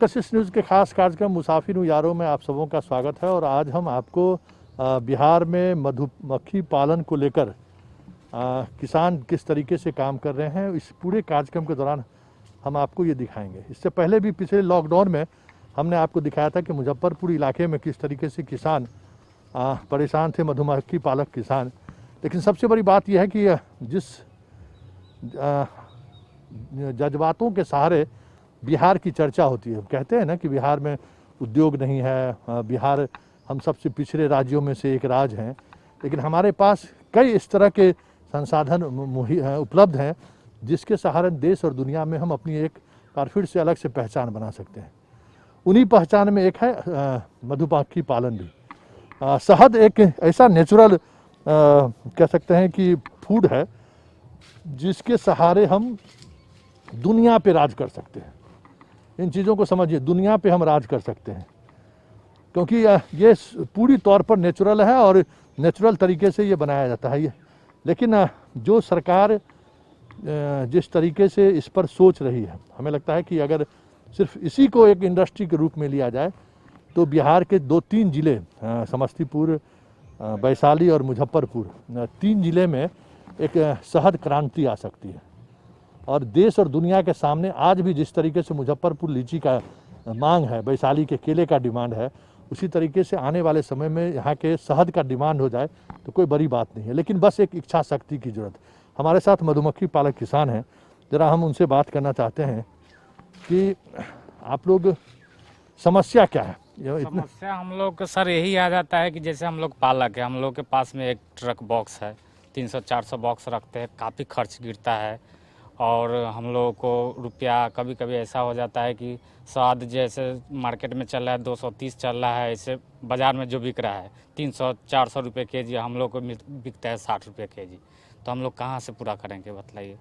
कशिश news के खास कार्यक्रम मुसाफिर यारों में आप सबों का स्वागत है। और आज हम आपको बिहार में मधुमक्खी पालन को लेकर किसान किस तरीके से काम कर रहे हैं, इस पूरे कार्यक्रम के दौरान हम आपको ये दिखाएंगे। इससे पहले भी पिछले लॉकडाउन में हमने आपको दिखाया था कि मुजफ्फरपुर इलाके में किस तरीके से किसान परेशान थे, मधुमक्खी पालक किसान। लेकिन सबसे बड़ी बात यह है कि जिस जज्बातों के सहारे बिहार की चर्चा होती है, कहते हैं ना कि बिहार में उद्योग नहीं है, बिहार हम सबसे पिछड़े राज्यों में से एक राज्य हैं, लेकिन हमारे पास कई इस तरह के संसाधन उपलब्ध हैं जिसके सहारे देश और दुनिया में हम अपनी एक बार फिर से अलग से पहचान बना सकते हैं। उन्हीं पहचान में एक है मधुमक्खी पालन भी। शहद एक ऐसा नेचुरल कह सकते हैं कि फूड है जिसके सहारे हम दुनिया पे राज कर सकते हैं। इन चीज़ों को समझिए, दुनिया पे हम राज कर सकते हैं क्योंकि ये पूरी तौर पर नेचुरल है और नेचुरल तरीके से ये बनाया जाता है। ये लेकिन जो सरकार जिस तरीके से इस पर सोच रही है, हमें लगता है कि अगर सिर्फ इसी को एक इंडस्ट्री के रूप में लिया जाए तो बिहार के 2-3 ज़िले समस्तीपुर, वैशाली और मुजफ्फरपुर, 3 ज़िले में एक शहद क्रांति आ सकती है। और देश और दुनिया के सामने आज भी जिस तरीके से मुजफ्फरपुर लीची का मांग है, वैशाली के केले का डिमांड है, उसी तरीके से आने वाले समय में यहाँ के शहद का डिमांड हो जाए तो कोई बड़ी बात नहीं है। लेकिन बस एक इच्छा शक्ति की ज़रूरत। हमारे साथ मधुमक्खी पालक किसान हैं, ज़रा हम उनसे बात करना चाहते हैं कि आप लोग समस्या क्या है? समस्या हम लोग को सर यही आ जाता है कि जैसे हम लोग पालक है, हम लोग के पास में एक ट्रक बॉक्स है, 300-400 बॉक्स रखते हैं, काफ़ी खर्च गिरता है। और हम लोगों को रुपया कभी कभी ऐसा हो जाता है कि शहद जैसे मार्केट में चल रहा है 230 चल रहा है, ऐसे बाज़ार में जो बिक रहा है 300-400 रुपये के जी, हम लोग को बिकता है 60 रुपये के जी। तो हम लोग कहाँ से पूरा करेंगे बताइए?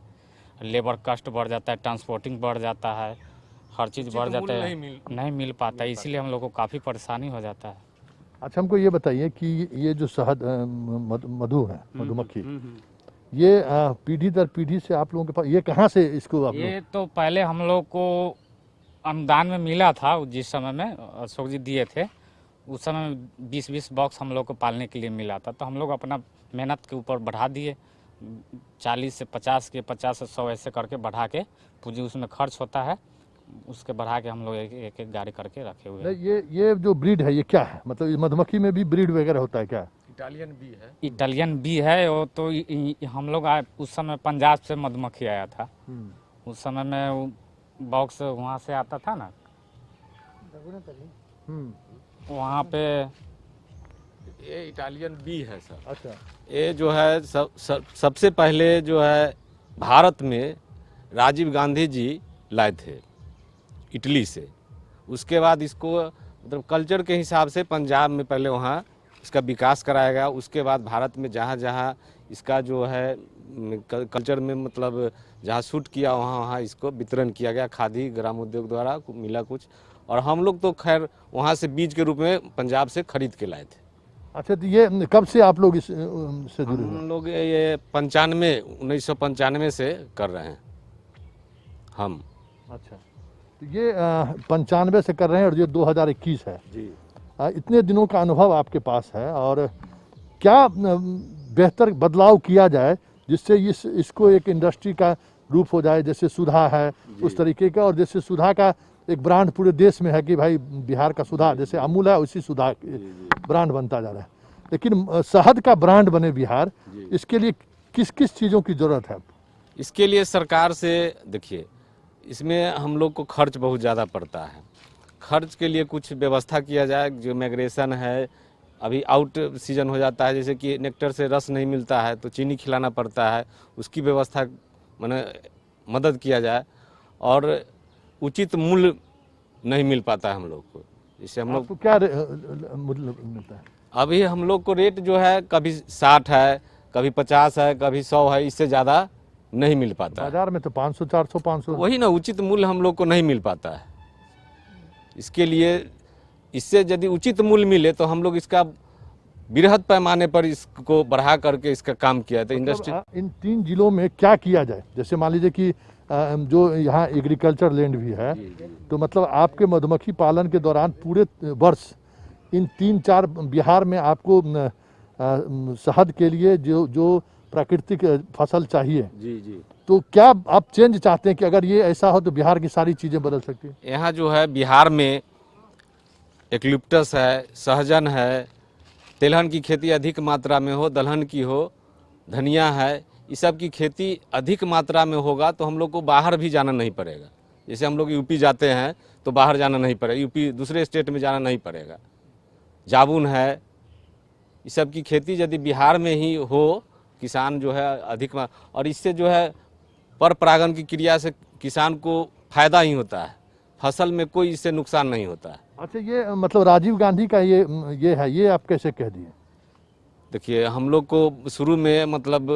लेबर कस्ट बढ़ जाता है, ट्रांसपोर्टिंग बढ़ जाता है, हर चीज़ बढ़ जाता है, नहीं मिल पाता है, इसीलिए हम लोग को काफ़ी परेशानी हो जाता है। अच्छा, हमको ये बताइए कि ये जो शहद मधु है, मधुमक्खी, ये पीढ़ी दर पीढ़ी से आप लोगों के पास ये कहाँ से इसको आप ये तो पहले हम लोग को अनुदान में मिला था, जिस समय में अशोक जी दिए थे, उस समय 20-20 बॉक्स हम लोग को पालने के लिए मिला था। तो हम लोग अपना मेहनत के ऊपर बढ़ा दिए, 40 से 50 के 50 से 100 ऐसे करके बढ़ा के, पूंजी उसमें खर्च होता है, उसके बढ़ा के हम लोग एक एक गाड़ी करके रखे हुए हैं। ये जो ब्रीड है ये क्या है? मतलब इस मधुमक्खी में भी ब्रीड वगैरह होता है क्या? इटालियन बी है वो तो। हम लोग उस समय पंजाब से मधुमक्खी आया था, उस समय में बॉक्स वहाँ से आता था ना, वहाँ पे ये इटालियन बी है सर। अच्छा, ये जो है सबसे पहले जो है भारत में राजीव गांधी जी लाए थे इटली से। उसके बाद इसको मतलब कल्चर के हिसाब से पंजाब में पहले वहाँ इसका विकास कराया गया। उसके बाद भारत में जहाँ जहाँ इसका जो है कल्चर में मतलब जहाँ सूट किया वहाँ वहाँ इसको वितरण किया गया, खादी ग्राम उद्योग द्वारा मिला कुछ। और हम लोग तो खैर वहाँ से बीज के रूप में पंजाब से खरीद के लाए थे। अच्छा, तो ये कब से आप लोग इससे जुड़े हुए? हम लोग ये 1995 से कर रहे हैं हम। अच्छा, तो ये 95 से कर रहे हैं और ये 2021 है जी। इतने दिनों का अनुभव आपके पास है, और क्या बेहतर बदलाव किया जाए जिससे इसको एक इंडस्ट्री का रूप हो जाए, जैसे सुधा है उस तरीके का, और जैसे सुधा का एक ब्रांड पूरे देश में है कि भाई बिहार का सुधा, जैसे अमूल है उसी सुधा ब्रांड बनता जा रहा है। लेकिन शहद का ब्रांड बने बिहार, इसके लिए किस किस चीज़ों की ज़रूरत है? इसके लिए सरकार से देखिए, इसमें हम लोग को खर्च बहुत ज़्यादा पड़ता है। खर्च के लिए कुछ व्यवस्था किया जाए। जो माइग्रेशन है, अभी आउट सीजन हो जाता है, जैसे कि नेक्टर से रस नहीं मिलता है तो चीनी खिलाना पड़ता है, उसकी व्यवस्था माने मदद किया जाए। और उचित मूल्य नहीं मिल पाता है हम लोग को, इससे हम लोग क्या मूल्य मिलता है? अभी हम लोग को रेट जो है कभी 60 है, कभी 50 है, कभी 100 है, इससे ज़्यादा नहीं मिल पाता। बाजार में तो 500, 400, 500 वही ना, उचित मूल्य हम लोग को नहीं मिल पाता है। इसके लिए इससे यदि उचित मूल्य मिले तो हम लोग इसका बृहद पैमाने पर इसको बढ़ा करके इसका काम किया। तो इंडस्ट्री इन 3 जिलों में क्या किया जाए? जैसे मान लीजिए कि जो यहाँ एग्रीकल्चर लैंड भी है, तो मतलब आपके मधुमक्खी पालन के दौरान पूरे वर्ष इन 3-4 बिहार में आपको शहद के लिए जो प्राकृतिक फसल चाहिए, जी जी, तो क्या आप चेंज चाहते हैं कि अगर ये ऐसा हो तो बिहार की सारी चीज़ें बदल सकती हैं? यहाँ जो है बिहार में एक्लिप्टस है, सहजन है, तिलहन की खेती अधिक मात्रा में हो, दलहन की हो, धनिया है, इस सब की खेती अधिक मात्रा में होगा तो हम लोग को बाहर भी जाना नहीं पड़ेगा। जैसे हम लोग यूपी जाते हैं तो बाहर जाना नहीं पड़ेगा, यूपी दूसरे स्टेट में जाना नहीं पड़ेगा। जामुन है, इस सब की खेती यदि बिहार में ही हो, किसान जो है अधिक और इससे जो है पर परागण की क्रिया से किसान को फायदा ही होता है, फसल में कोई इससे नुकसान नहीं होता है। अच्छा, ये मतलब राजीव गांधी का ये है, ये आप कैसे कह दिए? देखिए, हम लोग को शुरू में मतलब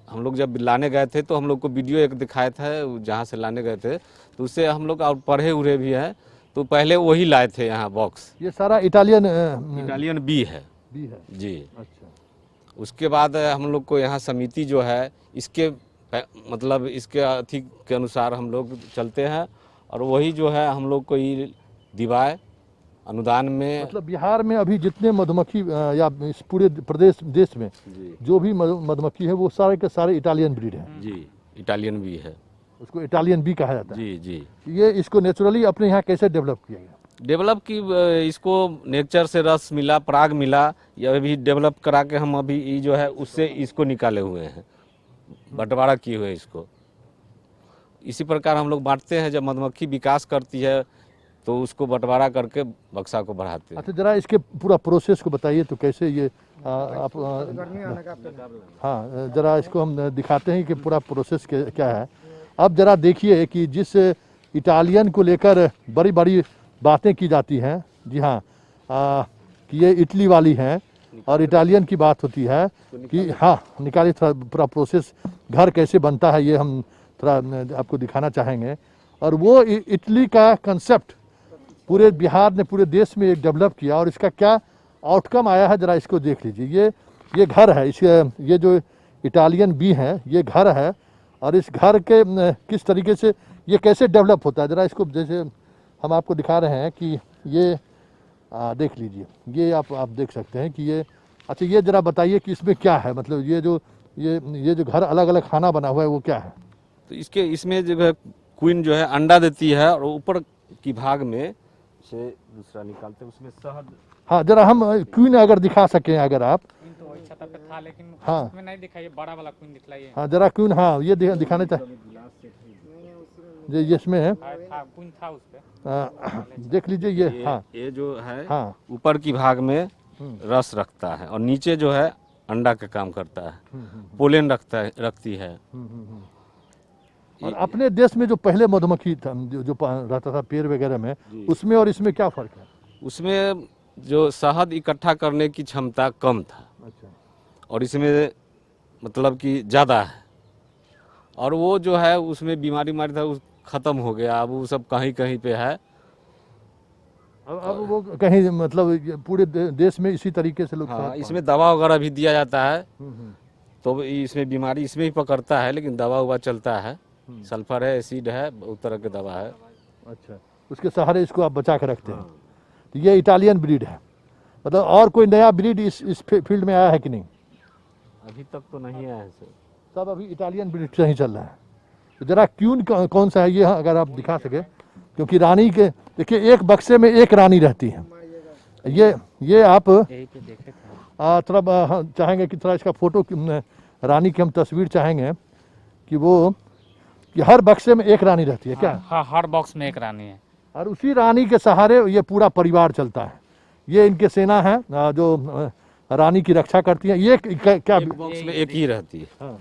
हम लोग जब लाने गए थे तो हम लोग को वीडियो एक दिखाया था जहाँ से लाने गए थे, तो उससे हम लोग और पढ़े उड़े भी हैं, तो पहले वही लाए थे यहाँ बॉक्स। ये सारा इटालियन बी है जी। अच्छा, उसके बाद हम लोग को यहाँ समिति जो है इसके मतलब इसके अथी के अनुसार हम लोग चलते हैं, और वही जो है हम लोग को ये दिवाए अनुदान में। मतलब बिहार में अभी जितने मधुमक्खी या इस पूरे देश में जो भी मधुमक्खी है वो सारे के सारे इटालियन ब्रीड है जी, इटालियन बी है, उसको इटालियन बी कहा जाता है। जी जी। ये इसको नेचुरली अपने यहाँ कैसे डेवलप किया गया? डेवलप की इसको नेचर से रस मिला, पराग मिला, ये अभी डेवलप करा के हम अभी ये जो है उससे इसको निकाले हुए हैं, बंटवारा किए हुए इसको। इसी प्रकार हम लोग बांटते हैं, जब मधुमक्खी विकास करती है तो उसको बंटवारा करके बक्सा को बढ़ाते हैं। अच्छा, जरा इसके पूरा प्रोसेस को बताइए, तो कैसे ये आप हाँ, जरा इसको हम दिखाते हैं कि पूरा प्रोसेस क्या है। अब जरा देखिए कि जिस इटालियन को लेकर बड़ी बड़ी बातें की जाती हैं, जी हाँ, कि ये इटली वाली हैं और इटालियन की बात होती है कि हाँ, निकालिए थोड़ा पूरा प्रोसेस घर कैसे बनता है, ये हम थोड़ा आपको दिखाना चाहेंगे। और वो इटली का कंसेप्ट पूरे बिहार ने, पूरे देश में एक डेवलप किया, और इसका क्या आउटकम आया है जरा इसको देख लीजिए। ये घर है, इसके ये जो इटालियन बी हैं ये घर है, और इस घर के किस तरीके से ये कैसे डेवलप होता है, जरा इसको जैसे हम आपको दिखा रहे हैं कि ये देख लीजिए, ये आप देख सकते हैं कि ये। अच्छा, ये जरा बताइए कि इसमें क्या है, मतलब ये जो घर अलग अलग खाना बना हुआ है वो क्या है? तो इसमें जो है क्वीन जो है अंडा देती है, और ऊपर की भाग में से दूसरा निकालते हैं, उसमें शहद। हाँ, जरा हम क्वीन अगर दिखा सकें, अगर आप। तो वही छत पे था, लेकिन हाँ। उसमें नहीं दिखाई, बड़ा वाला क्वीन दिखलाइए। हाँ, जरा क्वीन, हाँ ये दिखाने चाहिए, ये इसमें है, क्वीन था उस पे, देख लीजिए ये। हाँ, ये जो है हाँ, ऊपर की भाग में रस रखता है, और नीचे जो है अंडा का काम करता है, पोलन रखती है। और अपने देश में जो पहले मधुमक्खी था जो रहता था पेड़ वगैरह में, उसमें और इसमें क्या फर्क है? उसमें जो शहद इकट्ठा करने की क्षमता कम था, अच्छा, और इसमें मतलब कि ज़्यादा है, और वो जो है उसमें बीमारी था, उस खत्म हो गया, अब वो सब कहीं कहीं पे है। अब वो कहीं मतलब पूरे देश में इसी तरीके से लोग। हाँ, इसमें दवा वगैरह भी दिया जाता है, तो इसमें बीमारी इसमें ही पकड़ता है, लेकिन दवा उवा चलता है, सल्फर है, एसिड है, बहुत तरह की दवा है। अच्छा, उसके सहारे इसको आप बचा के रखते हैं। तो ये इटालियन ब्रीड है, मतलब और कोई नया ब्रीड इस फील्ड में आया है कि नहीं? अभी तक तो नहीं आया है सर, सब अभी इटालियन ब्रीड से ही चल रहा है। तो जरा क्यून कौन सा है ये अगर आप दिखा सके, क्योंकि रानी के देखिए एक बक्से में एक रानी रहती है। ये आप थोड़ा चाहेंगे कि थोड़ा इसका फोटो रानी की हम तस्वीर चाहेंगे कि हर बक्से में एक रानी रहती है क्या? हाँ, हर बॉक्स में एक रानी है, और उसी रानी के सहारे ये पूरा परिवार चलता है। ये इनके सेना है जो रानी की रक्षा करती है। ये क्या बॉक्स में एक ही रहती है। हाँ,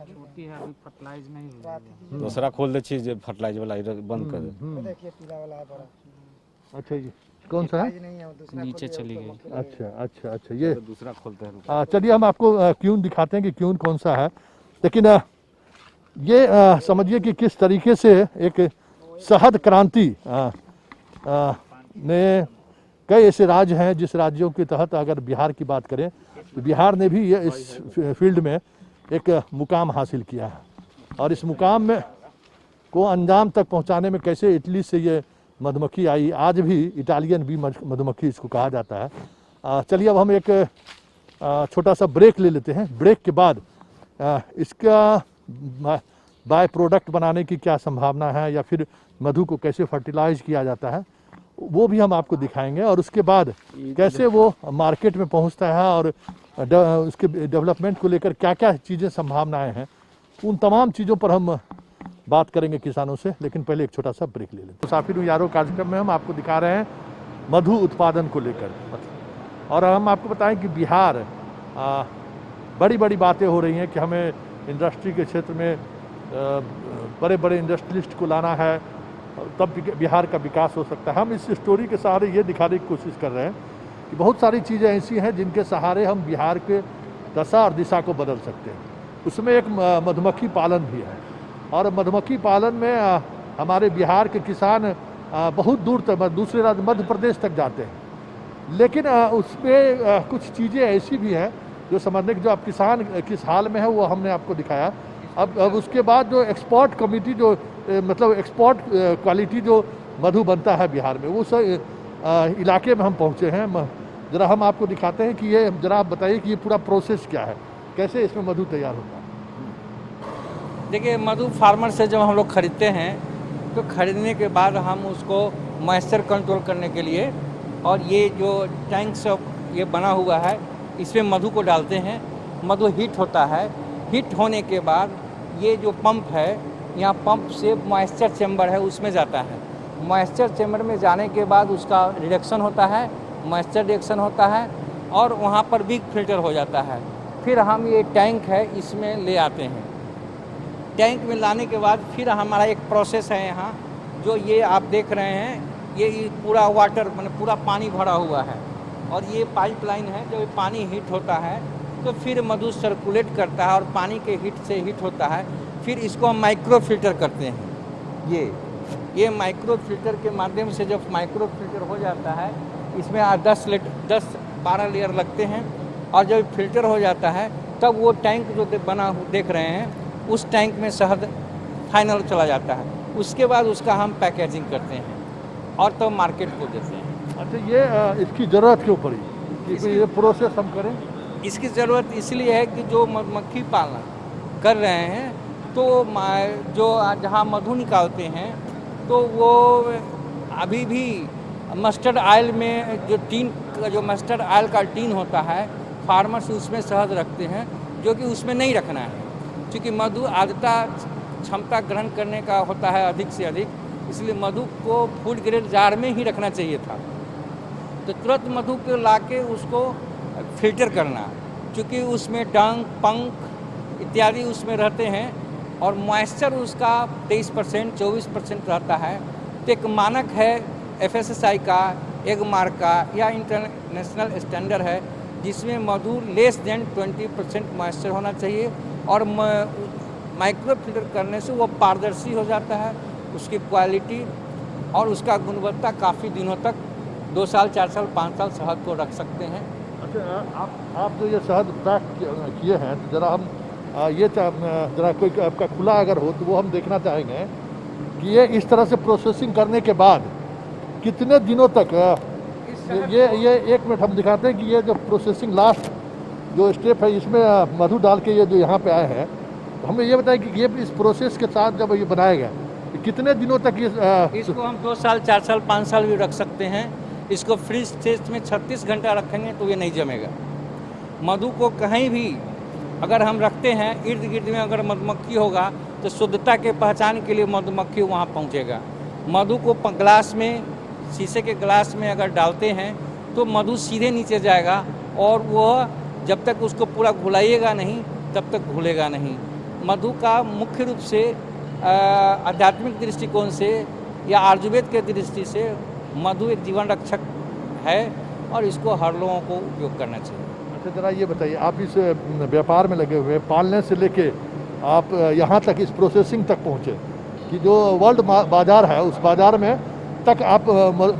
छोटी है, अभी फर्टिलाइज नहीं हुई है। दूसरा खोल दे चीज फर्टिलाइज वाला बंद कर दे। देखिए पीला वाला है बड़ा। अच्छा, ये कौन सा है? नहीं है, वो दूसरा नीचे चली गई। अच्छा, ये दूसरा खोलते हैं। चलिए हम आपको क्यून दिखाते हैं कि क्यून कौन सा है। लेकिन ये समझिए कि किस तरीके से एक शहद क्रांति ने कई ऐसे राज्य हैं जिस राज्यों के तहत अगर बिहार की बात करें तो बिहार ने भी ये इस फील्ड में एक मुकाम हासिल किया है। और इस मुकाम में को अंजाम तक पहुंचाने में कैसे इटली से ये मधुमक्खी आई, आज भी इटालियन बी मधुमक्खी इसको कहा जाता है। चलिए अब हम एक छोटा सा ब्रेक ले लेते हैं। ब्रेक के बाद इसका बाय प्रोडक्ट बनाने की क्या संभावना है या फिर मधु को कैसे फर्टिलाइज किया जाता है वो भी हम आपको दिखाएंगे, और उसके बाद कैसे वो मार्केट में पहुंचता है और उसके डेवलपमेंट को लेकर क्या क्या चीज़ें संभावनाएं हैं, उन तमाम चीज़ों पर हम बात करेंगे किसानों से। लेकिन पहले एक छोटा सा ब्रेक ले लेते हैं। मुसाफिर हूँ यारो कार्यक्रम में हम आपको दिखा रहे हैं मधु उत्पादन को लेकर, और हम आपको बताएं कि बिहार बड़ी बड़ी बातें हो रही हैं कि हमें इंडस्ट्री के क्षेत्र में बड़े बड़े इंडस्ट्रियलिस्ट को लाना है, तब बिहार का विकास हो सकता है। हम इस स्टोरी के सहारे ये दिखाने की कोशिश कर रहे हैं कि बहुत सारी चीज़ें ऐसी हैं जिनके सहारे हम बिहार के दशा और दिशा को बदल सकते हैं। उसमें एक मधुमक्खी पालन भी है, और मधुमक्खी पालन में हमारे बिहार के किसान बहुत दूर तक दूसरे राज्य मध्य प्रदेश तक जाते हैं, लेकिन उसमें कुछ चीज़ें ऐसी भी हैं जो समझने की, जो अब किसान किस हाल में है वो हमने आपको दिखाया। अब उसके बाद जो एक्सपोर्ट कमिटी जो मतलब एक्सपोर्ट क्वालिटी जो मधु बनता है बिहार में, उस इलाके में हम पहुँचे हैं। ज़रा हम आपको दिखाते हैं कि ये, ज़रा आप बताइए कि ये पूरा प्रोसेस क्या है, कैसे इसमें मधु तैयार होता है। देखिए, मधु फार्मर से जब हम लोग ख़रीदते हैं तो ख़रीदने के बाद हम उसको मॉइस्चर कंट्रोल करने के लिए, और ये जो टैंक सब ये बना हुआ है इसमें मधु को डालते हैं। मधु हीट होता है, हीट होने के बाद ये जो पंप है, यहाँ पंप से मॉइस्चर चैम्बर है उसमें जाता है। मॉइस्चर चैम्बर में जाने के बाद उसका रिडक्शन होता है, मॉइस्चर रिडक्शन होता है, और वहाँ पर भी फिल्टर हो जाता है। फिर हम ये टैंक है इसमें ले आते हैं। टैंक में लाने के बाद फिर हमारा एक प्रोसेस है यहाँ, जो ये आप देख रहे हैं, ये पूरा वाटर मतलब पूरा पानी भरा हुआ है, और ये पाइपलाइन है। जब पानी हीट होता है तो फिर मधु सर्कुलेट करता है, और पानी के हीट से हीट होता है। फिर इसको हम माइक्रो फिल्टर करते हैं। ये माइक्रो फिल्टर के माध्यम से जब माइक्रो फिल्टर हो जाता है, इसमें 10-12 लेयर लगते हैं, और जब फिल्टर हो जाता है तब वो टैंक जो बना देख रहे हैं उस टैंक में शहद फाइनल चला जाता है। उसके बाद उसका हम पैकेजिंग करते हैं और तब मार्केट को देते हैं। अच्छा, ये इसकी ज़रूरत क्यों पड़ी कि ये प्रोसेस हम करें? इसकी ज़रूरत इसलिए है कि जो मधुमक्खी पालन कर रहे हैं तो जो जहाँ मधु निकालते हैं तो वो अभी भी मस्टर्ड ऑयल में जो टीन, जो मस्टर्ड ऑयल का टीन होता है, फार्मर्स उसमें शहद रखते हैं, जो कि उसमें नहीं रखना है, क्योंकि मधु आर्द्रता क्षमता ग्रहण करने का होता है अधिक से अधिक, इसलिए मधु को फूड ग्रेड जार में ही रखना चाहिए था। तो तुरंत मधु को लाके उसको फिल्टर करना, क्योंकि उसमें डंक, पंख इत्यादि उसमें रहते हैं, और मॉइस्चर उसका 23% 24% रहता है। तो एक मानक है FSSAI का, एगमार्क का या इंटरनेशनल स्टैंडर्ड है, जिसमें मधु लेस देन 20% मॉइस्चर होना चाहिए, और माइक्रो फिल्टर करने से वो पारदर्शी हो जाता है, उसकी क्वालिटी और उसका गुणवत्ता काफ़ी दिनों तक 2 साल 4 साल 5 साल शहद को रख सकते हैं। अच्छा, आप जो ये शहद पैक किए हैं, तो ज़रा हम ये ज़रा कोई आपका खुला अगर हो तो वो हम देखना चाहेंगे कि ये इस तरह से प्रोसेसिंग करने के बाद कितने दिनों तक ये 1 मिनट हम दिखाते हैं कि ये जो प्रोसेसिंग लास्ट जो स्टेप है इसमें मधु डाल के ये जो यहाँ पे आए हैं, तो हमें ये बताएं कि ये इस प्रोसेस के साथ जब ये बनाया गया तो कितने दिनों तक इसको हम 2 साल 4 साल 5 साल भी रख सकते हैं। इसको फ्रीज स्टेज में 36 घंटा रखेंगे तो ये नहीं जमेगा। मधु को कहीं भी अगर हम रखते हैं, इर्द गिर्द में अगर मधुमक्खी होगा तो शुद्धता के पहचान के लिए मधुमक्खी वहाँ पहुँचेगा। मधु को ग्लास में, शीशे के ग्लास में अगर डालते हैं तो मधु सीधे नीचे जाएगा, और वह जब तक उसको पूरा घुलाइएगा नहीं तब तक घुलेगा नहीं। मधु का मुख्य रूप से आध्यात्मिक दृष्टिकोण से या आयुर्वेद के दृष्टि से मधु एक जीवन रक्षक है, और इसको हर लोगों को उपयोग करना चाहिए। अच्छा, ज़रा ये बताइए, आप इस व्यापार में लगे हुए, पालने से लेके आप यहाँ तक इस प्रोसेसिंग तक पहुँचे कि जो वर्ल्ड बाज़ार है उस बाज़ार में तक आप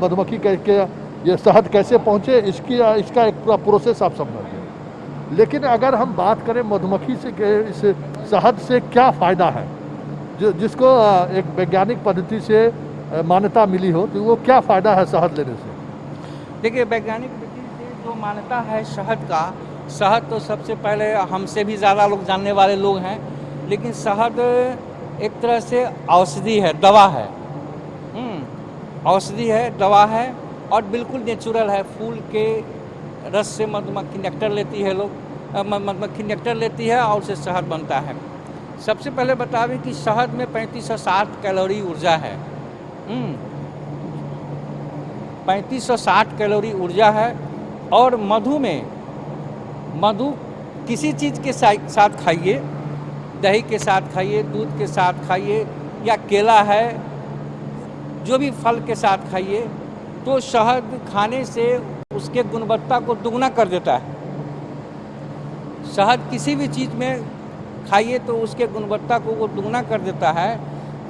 मधुमक्खी के ये शहद कैसे पहुँचे, इसका एक पूरा प्रोसेस आप समझिए। लेकिन अगर हम बात करें मधुमक्खी से इस शहद से क्या फ़ायदा है, जिसको एक वैज्ञानिक पद्धति से मान्यता मिली हो, तो वो क्या फ़ायदा है शहद लेने से? देखिए, वैज्ञानिक विधि से जो मान्यता है शहद का, शहद तो सबसे पहले हमसे भी ज़्यादा लोग जानने वाले लोग हैं, लेकिन शहद एक तरह से औषधि है, दवा है। औषधि है, दवा है और बिल्कुल नेचुरल है। फूल के रस से मधुमक्खी नेक्टर लेती है, मधुमक्खी नेक्टर लेती है और उससे शहद बनता है। सबसे पहले बता दें कि शहद में 3560 कैलोरी ऊर्जा है। 3560 कैलोरी ऊर्जा है। और मधु किसी चीज़ के साथ खाइए, दही के साथ खाइए, दूध के साथ खाइए या केला है, जो भी फल के साथ खाइए, तो शहद खाने से उसके गुणवत्ता को दुगना कर देता है। शहद किसी भी चीज़ में खाइए तो उसके गुणवत्ता को वो दुगना कर देता है।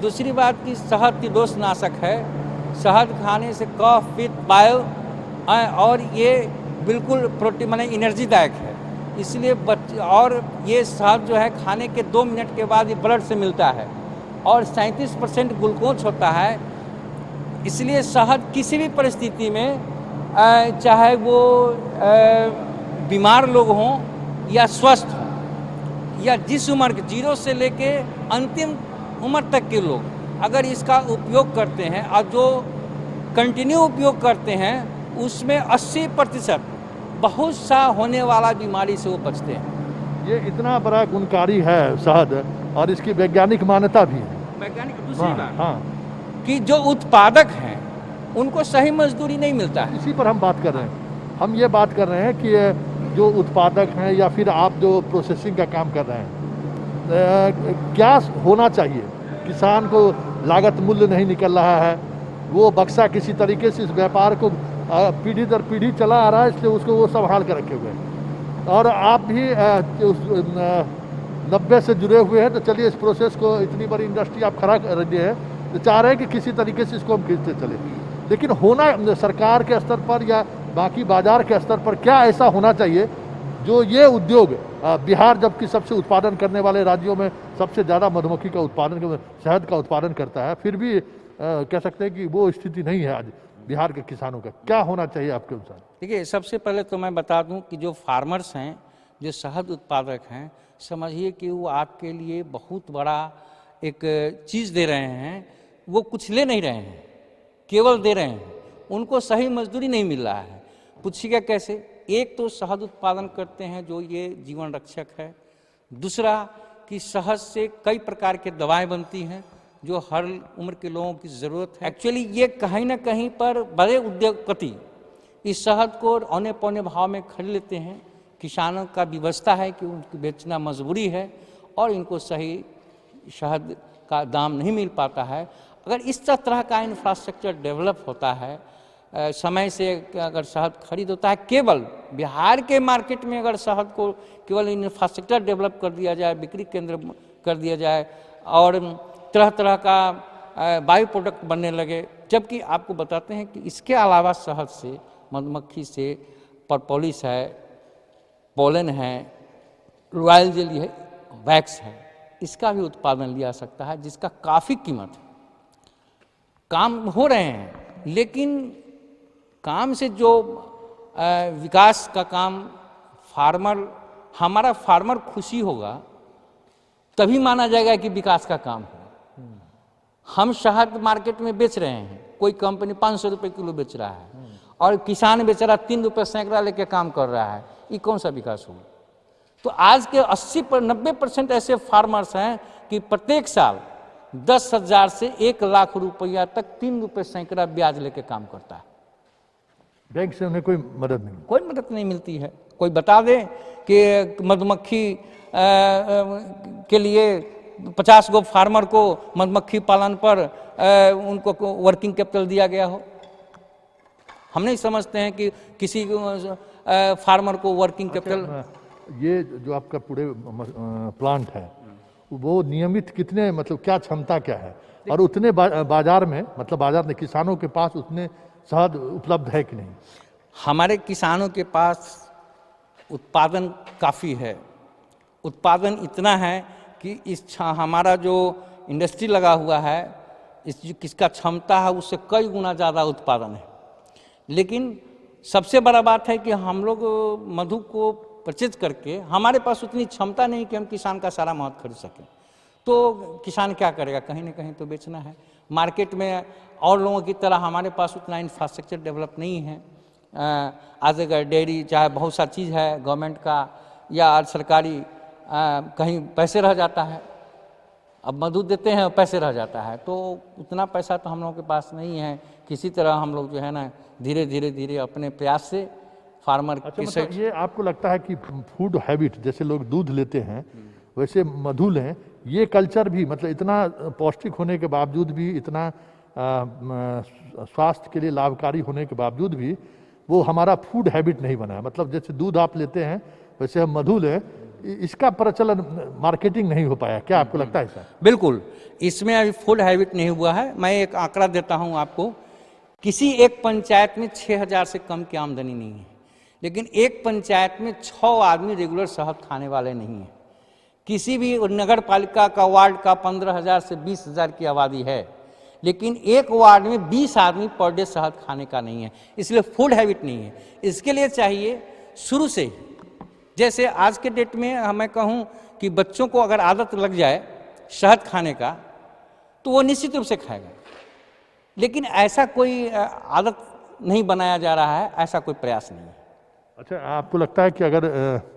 दूसरी बात कि शहद त्रिदोषनाशक है। शहद खाने से कफ, पित्त, वायु और ये बिल्कुल प्रोटीन माने एनर्जीदायक है। इसलिए और ये शहद जो है खाने के 2 मिनट के बाद ये ब्लड से मिलता है और 37% ग्लूकोज होता है। इसलिए शहद किसी भी परिस्थिति में चाहे वो बीमार लोग हों या स्वस्थ हों या जिस उम्र के 0 से लेके अंतिम उम्र तक के लोग अगर इसका उपयोग करते हैं और जो कंटिन्यू उपयोग करते हैं उसमें 80% बहुत सा होने वाला बीमारी से वो बचते हैं। ये इतना बड़ा गुणकारी है शहद और इसकी वैज्ञानिक मान्यता भी है। वैज्ञानिक दूसरी बात हाँ, कि जो उत्पादक हैं उनको सही मजदूरी नहीं मिलता है। इसी पर हम बात कर रहे हैं। हम ये बात कर रहे हैं कि जो उत्पादक हैं या फिर आप जो प्रोसेसिंग का काम कर रहे हैं, क्या होना चाहिए? किसान को लागत मूल्य नहीं निकल रहा है, वो बक्सा किसी तरीके से इस व्यापार को पीढ़ी दर पीढ़ी चला आ रहा है, इसलिए उसको वो संभाल कर रखे हुए हैं। और आप भी 90 से जुड़े हुए हैं, तो चलिए इस प्रोसेस को, इतनी बड़ी इंडस्ट्री आप खड़ा कर रही है, तो चाह रहे हैं कि किसी तरीके से इसको हम खींचते चले। लेकिन होना सरकार के स्तर पर या बाकी बाजार के स्तर पर क्या ऐसा होना चाहिए जो ये उद्योग, बिहार जबकि सबसे उत्पादन करने वाले राज्यों में सबसे ज़्यादा मधुमक्खी का उत्पादन, शहद का उत्पादन करता है, फिर भी कह सकते हैं कि वो स्थिति नहीं है आज बिहार के किसानों का। क्या होना चाहिए आपके अनुसार? देखिए, सबसे पहले तो मैं बता दूं कि जो फार्मर्स हैं, जो शहद उत्पादक हैं, समझिए कि वो आपके लिए बहुत बड़ा एक चीज़ दे रहे हैं। वो कुछ ले नहीं रहे हैं, केवल दे रहे हैं। उनको सही मजदूरी नहीं मिल रहा है। पूछिएगा कैसे? एक तो शहद उत्पादन करते हैं जो ये जीवन रक्षक है। दूसरा कि शहद से कई प्रकार के दवाएं बनती हैं जो हर उम्र के लोगों की ज़रूरत है। एक्चुअली ये कहीं ना कहीं पर बड़े उद्योगपति इस शहद को औने पौने भाव में खरीद लेते हैं। किसानों का व्यवस्था है कि उनको बेचना मजबूरी है और इनको सही शहद का दाम नहीं मिल पाता है। अगर इस तरह का इंफ्रास्ट्रक्चर डेवलप होता है, समय से अगर शहद खरीद होता है, केवल बिहार के मार्केट में अगर शहद को केवल इंफ्रास्ट्रक्चर डेवलप कर दिया जाए, बिक्री केंद्र कर दिया जाए और तरह तरह का बायो प्रोडक्ट बनने लगे। जबकि आपको बताते हैं कि इसके अलावा शहद से, मधुमक्खी से प्रोपोलिस है, पोलन है, रॉयल जेली है, वैक्स है, इसका भी उत्पादन लिया सकता है जिसका काफ़ी कीमत है। काम हो रहे हैं, लेकिन काम से जो विकास का काम हमारा फार्मर खुशी होगा तभी माना जाएगा कि विकास का काम है। हम शहद मार्केट में बेच रहे हैं, कोई कंपनी 500 रुपये किलो बेच रहा है और किसान बेचारा 3 रुपये सैकड़ा लेके काम कर रहा है, ये कौन सा विकास होगा? तो आज के 90% ऐसे फार्मर्स हैं कि प्रत्येक साल 10,000 से 1 लाख रुपया तक 3 रुपये सैकड़ा ब्याज लेके काम करता है। बैंक से उन्हें कोई मदद नहीं? कोई मदद नहीं मिलती है। कोई बता दे कि मधुमक्खी के लिए 50 गो फार्मर को मधुमक्खी पालन पर उनको वर्किंग कैपिटल दिया गया हो। हम नहीं समझते हैं कि किसी फार्मर को वर्किंग कैपिटल। ये जो आपका पूरे प्लांट है वो नियमित कितने, मतलब क्या क्षमता क्या है, और उतने बाजार में, मतलब बाजार में किसानों के पास उतने शहद उपलब्ध है कि नहीं? हमारे किसानों के पास उत्पादन काफ़ी है। उत्पादन इतना है कि हमारा जो इंडस्ट्री लगा हुआ है, किसका क्षमता है उससे कई गुना ज़्यादा उत्पादन है। लेकिन सबसे बड़ा बात है कि हम लोग मधु को परचेज करके हमारे पास उतनी क्षमता नहीं कि हम किसान का सारा मध खरीद सकें। तो किसान क्या करेगा, कहीं ना कहीं तो बेचना है। मार्केट में और लोगों की तरह हमारे पास उतना इंफ्रास्ट्रक्चर डेवलप नहीं है। आज अगर डेयरी चाहे बहुत सा चीज़ है गवर्नमेंट का या सरकारी, कहीं पैसे रह जाता है, अब मधु देते हैं पैसे रह जाता है, तो उतना पैसा तो हम लोगों के पास नहीं है। किसी तरह हम लोग जो है ना धीरे धीरे अपने प्रयास से फार्मर अच्छा, मतलब ये आपको लगता है कि फूड हैबिट, जैसे लोग दूध लेते हैं वैसे मधु लें, ये कल्चर भी मतलब इतना पौष्टिक होने के बावजूद भी, इतना स्वास्थ्य के लिए लाभकारी होने के बावजूद भी वो हमारा फूड हैबिट नहीं बना है। मतलब जैसे दूध आप लेते हैं वैसे हम मधु लें, इसका प्रचलन मार्केटिंग नहीं हो पाया। क्या आपको लगता है ऐसा? बिल्कुल, इसमें अभी फूड हैबिट नहीं हुआ है। मैं एक आंकड़ा देता हूं आपको, किसी एक पंचायत में 6000 से कम की आमदनी नहीं है, लेकिन एक पंचायत में 6 आदमी रेगुलर शहद खाने वाले नहीं है। किसी भी नगर पालिका का वार्ड का 15,000 से 20,000 की आबादी है, लेकिन एक वार्ड में 20 आदमी पर डे शहद खाने का नहीं है। इसलिए फूड हैबिट नहीं है। इसके लिए चाहिए शुरू से, जैसे आज के डेट में मैं कहूँ कि बच्चों को अगर आदत लग जाए शहद खाने का तो वो निश्चित रूप से खाएगा, लेकिन ऐसा कोई आदत नहीं बनाया जा रहा है, ऐसा कोई प्रयास नहीं है। अच्छा, आपको लगता है कि अगर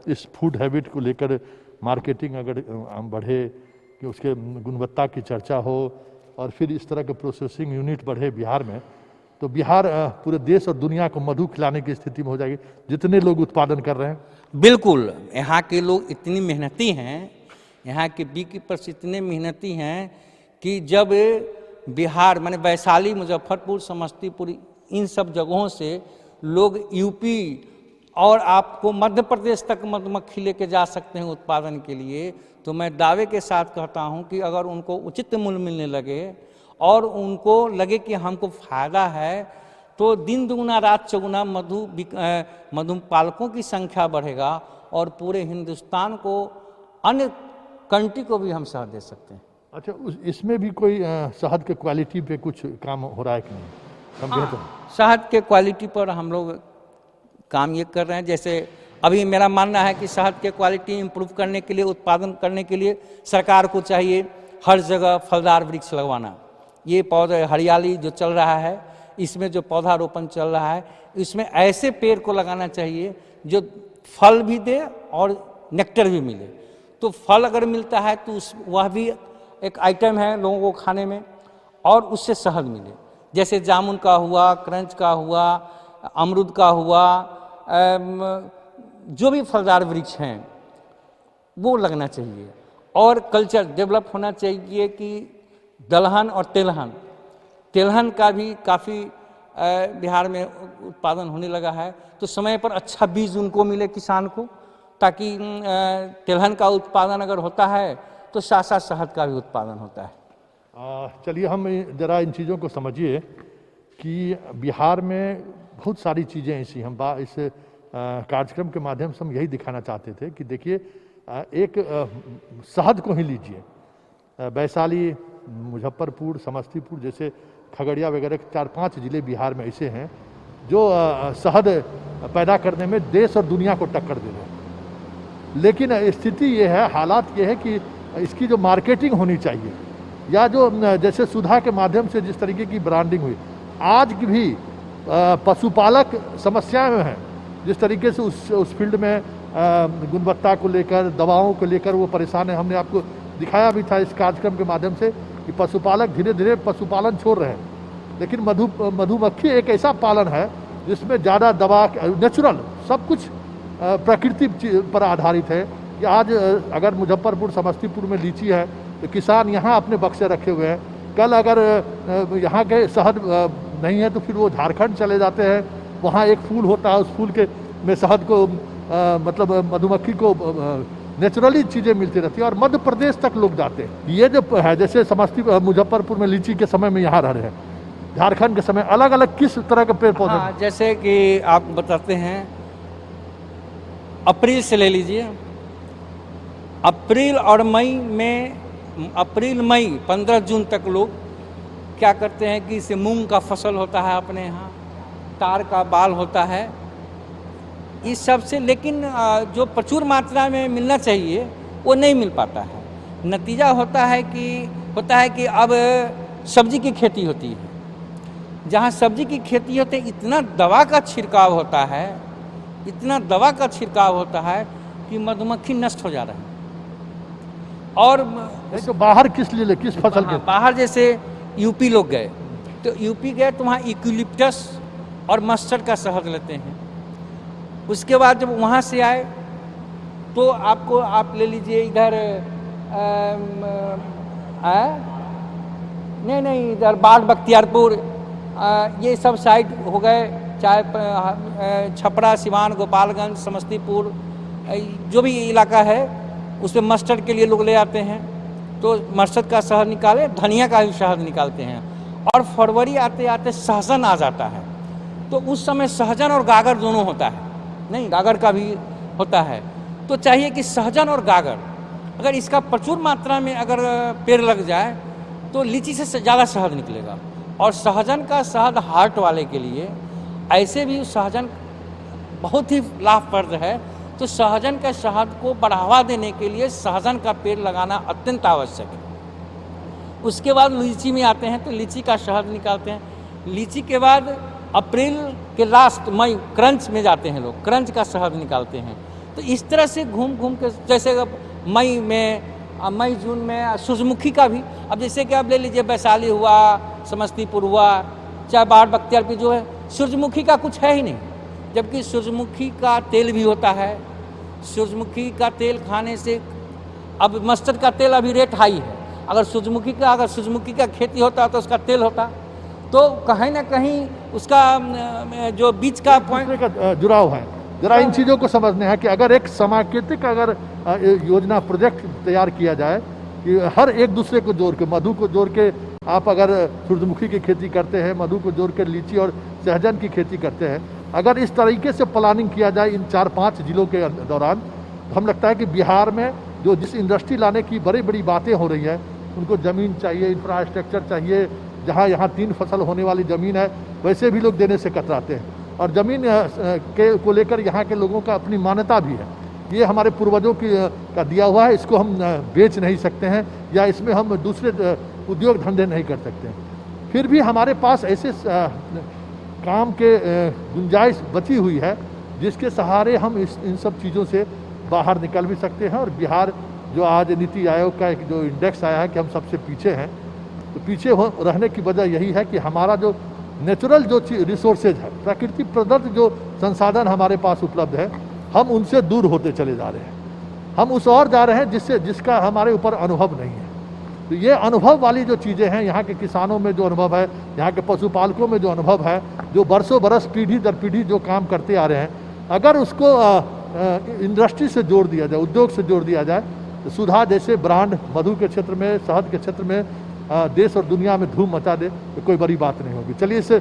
इस फूड हैबिट को लेकर मार्केटिंग अगर बढ़े, कि उसके गुणवत्ता की चर्चा हो और फिर इस तरह के प्रोसेसिंग यूनिट बढ़े बिहार में, तो बिहार पूरे देश और दुनिया को मधु खिलाने की स्थिति में हो जाएगी, जितने लोग उत्पादन कर रहे हैं। बिल्कुल, यहाँ के लोग इतनी मेहनती हैं, यहाँ के बी कीपर्स इतने मेहनती हैं कि जब बिहार माने वैशाली, मुजफ्फरपुर, समस्तीपुर, इन सब जगहों से लोग यूपी और आपको मध्य प्रदेश तक मधुमक्खी लेके जा सकते हैं उत्पादन के लिए, तो मैं दावे के साथ कहता हूं कि अगर उनको उचित मूल्य मिलने लगे और उनको लगे कि हमको फायदा है, तो दिन दुगुना रात चौगुना मधुपालकों की संख्या बढ़ेगा और पूरे हिंदुस्तान को, अन्य कंट्री को भी हम शहद दे सकते हैं। अच्छा, इसमें भी कोई शहद के क्वालिटी पे कुछ काम हो रहा है कि नहीं? हाँ, शहद के क्वालिटी पर हम लोग काम ये कर रहे हैं। जैसे अभी मेरा मानना है कि शहद के क्वालिटी इंप्रूव करने के लिए, उत्पादन करने के लिए सरकार को चाहिए हर जगह फलदार वृक्ष लगवाना। ये पौधे हरियाली जो चल रहा है, इसमें जो पौधारोपण चल रहा है, इसमें ऐसे पेड़ को लगाना चाहिए जो फल भी दे और नेक्टर भी मिले। तो फल अगर मिलता है तो वह भी एक आइटम है लोगों को खाने में, और उससे शहद मिले। जैसे जामुन का हुआ, क्रंच का हुआ, अमरूद का हुआ, जो भी फलदार वृक्ष हैं वो लगना चाहिए। और कल्चर डेवलप होना चाहिए कि दलहन और तेलहन का भी काफ़ी बिहार में उत्पादन होने लगा है, तो समय पर अच्छा बीज उनको मिले किसान को, ताकि तेलहन का उत्पादन अगर होता है तो साथ साथ शहद का भी उत्पादन होता है। चलिए हम जरा इन चीज़ों को समझिए कि बिहार में बहुत सारी चीज़ें ऐसी, हम इस कार्यक्रम के माध्यम से हम यही दिखाना चाहते थे कि देखिए, एक शहद को ही लीजिए, वैशाली, मुजफ्फरपुर, समस्तीपुर जैसे, खगड़िया वगैरह 4-5 ज़िले बिहार में ऐसे हैं जो शहद पैदा करने में देश और दुनिया को टक्कर दे रहे हैं। लेकिन स्थिति ये है, हालात ये है कि इसकी जो मार्केटिंग होनी चाहिए, या जो जैसे सुधा के माध्यम से जिस तरीके की ब्रांडिंग हुई, आज भी पशुपालक समस्याएं में हैं। जिस तरीके से उस फील्ड में गुणवत्ता को लेकर, दवाओं को लेकर वो परेशान है। हमने आपको दिखाया भी था इस कार्यक्रम के माध्यम से कि पशुपालक धीरे धीरे पशुपालन छोड़ रहे हैं। लेकिन मधुमक्खी एक ऐसा पालन है जिसमें ज़्यादा दवा, नेचुरल सब कुछ प्रकृति पर आधारित है। कि आज अगर मुजफ्फरपुर, समस्तीपुर में लीची है तो किसान यहाँ अपने बक्से रखे हुए हैं। कल अगर यहाँ के शहद नहीं है तो फिर वो झारखंड चले जाते हैं, वहाँ एक फूल होता है, उस फूल के में शहद को मतलब मधुमक्खी को नेचुरली चीज़ें मिलती रहती है, और मध्य प्रदेश तक लोग जाते हैं। ये जो है, जैसे मुजफ्फरपुर में लीची के समय में यहाँ रह रहे हैं, झारखंड के समय अलग अलग किस तरह के पेड़ पौधे? हाँ, जैसे कि आप बताते हैं, अप्रैल से ले लीजिए, अप्रैल और मई में अप्रैल मई 15 जून तक लोग क्या करते हैं कि इसे मूंग का फसल होता है अपने यहाँ, तार का बाल होता है, इस सब से, लेकिन जो प्रचुर मात्रा में मिलना चाहिए वो नहीं मिल पाता है। नतीजा होता है कि अब सब्जी की खेती होती है, जहाँ सब्जी की खेती होती है इतना दवा का छिड़काव होता है, इतना दवा का छिड़काव होता है कि मधुमक्खी नष्ट हो जा रहा है। और तो बाहर किस लिए, किस फसल के? बाहर जैसे यूपी लोग गए, तो यूपी गए तो वहाँ यूकलिप्टस और मस्टर्ड का शहद लेते हैं। उसके बाद जब वहाँ से आए तो आप ले लीजिए इधर नहीं इधर बाढ़ बख्तियारपुर, ये सब साइड हो गए, चाहे छपरा, सिवान, गोपालगंज, समस्तीपुर, जो भी इलाका है उसमें मस्टर्ड के लिए लोग ले आते हैं। तो मस्टर्ड का शहद निकाले, धनिया का भी शहद निकालते हैं। और फरवरी आते आते सहजन आ जाता है, तो उस समय सहजन और गागर दोनों होता है, नहीं गागर का भी होता है। तो चाहिए कि सहजन और गागर अगर इसका प्रचुर मात्रा में अगर पेड़ लग जाए तो लीची से ज़्यादा शहद निकलेगा। और सहजन का शहद हार्ट वाले के लिए, ऐसे भी सहजन बहुत ही लाभप्रद है। तो सहजन के शहद को बढ़ावा देने के लिए सहजन का पेड़ लगाना अत्यंत आवश्यक है। उसके बाद लीची में आते हैं तो लीची का शहद निकालते हैं। लीची के बाद अप्रैल के लास्ट मई क्रंच में जाते हैं लोग, क्रंच का शहद निकालते हैं। तो इस तरह से घूम घूम के, जैसे मई जून में सूरजमुखी का भी, अब जैसे कि आप ले लीजिए वैशाली हुआ, समस्तीपुर हुआ, चाहे बाढ़ बख्तियारपुर, जो है सूरजमुखी का कुछ है ही नहीं, जबकि सूरजमुखी का तेल भी होता है। सूरजमुखी का तेल खाने से, अब मस्टर्ड का तेल अभी रेट हाई है, अगर सूरजमुखी का खेती होता तो उसका तेल होता, तो कहीं ना कहीं उसका जो बीच का पॉइंट का जुड़ाव है। जरा इन चीज़ों को समझने हैं कि अगर एक समाकेतिक अगर योजना प्रोजेक्ट तैयार किया जाए कि हर एक दूसरे को जोड़ के, मधु को जोड़ के आप अगर सूरजमुखी की खेती करते हैं, मधु को जोड़ के लीची और सहजन की खेती करते हैं, अगर इस तरीके से प्लानिंग किया जाए इन 4-5 जिलों के दौरान, तो हम लगता है कि बिहार में जो जिस इंडस्ट्री लाने की बड़ी बड़ी बातें हो रही हैं, उनको ज़मीन चाहिए, इंफ्रास्ट्रक्चर चाहिए। जहाँ यहाँ 3 फसल होने वाली ज़मीन है, वैसे भी लोग देने से कतराते हैं। और ज़मीन को लेकर यहाँ के लोगों का अपनी मान्यता भी है, ये हमारे पूर्वजों का दिया हुआ है, इसको हम बेच नहीं सकते हैं या इसमें हम दूसरे उद्योग धंधे नहीं कर सकते हैं। फिर भी हमारे पास ऐसे काम के गुंजाइश बची हुई है जिसके सहारे हम इन सब चीज़ों से बाहर निकल भी सकते हैं। और बिहार जो आज नीति आयोग का एक जो इंडेक्स आया है कि हम सबसे पीछे हैं, तो पीछे रहने की वजह यही है कि हमारा जो नेचुरल जो रिसोर्सेज है, प्रकृति प्रदत्त जो संसाधन हमारे पास उपलब्ध है, हम उनसे दूर होते चले जा रहे हैं। हम उस ओर जा रहे हैं जिसका हमारे ऊपर अनुभव नहीं है। तो ये अनुभव वाली जो चीज़ें हैं, यहाँ के किसानों में जो अनुभव है, यहाँ के पशुपालकों में जो अनुभव है, जो बरसों बरस पीढ़ी दर पीढ़ी जो काम करते आ रहे हैं, अगर उसको इंडस्ट्री से जोड़ दिया जाए, उद्योग से जोड़ दिया जाए, तो सुधा जैसे ब्रांड मधु के क्षेत्र में, शहद के क्षेत्र में देश और दुनिया में धूम मचा दे, तो कोई बड़ी बात नहीं होगी। चलिए इस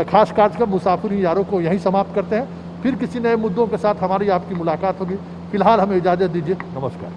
खास कार्यक्रम मुसाफिर यारों को यहीं समाप्त करते हैं। फिर किसी नए मुद्दों के साथ हमारी आपकी मुलाकात होगी। फिलहाल हमें इजाज़त दीजिए। नमस्कार।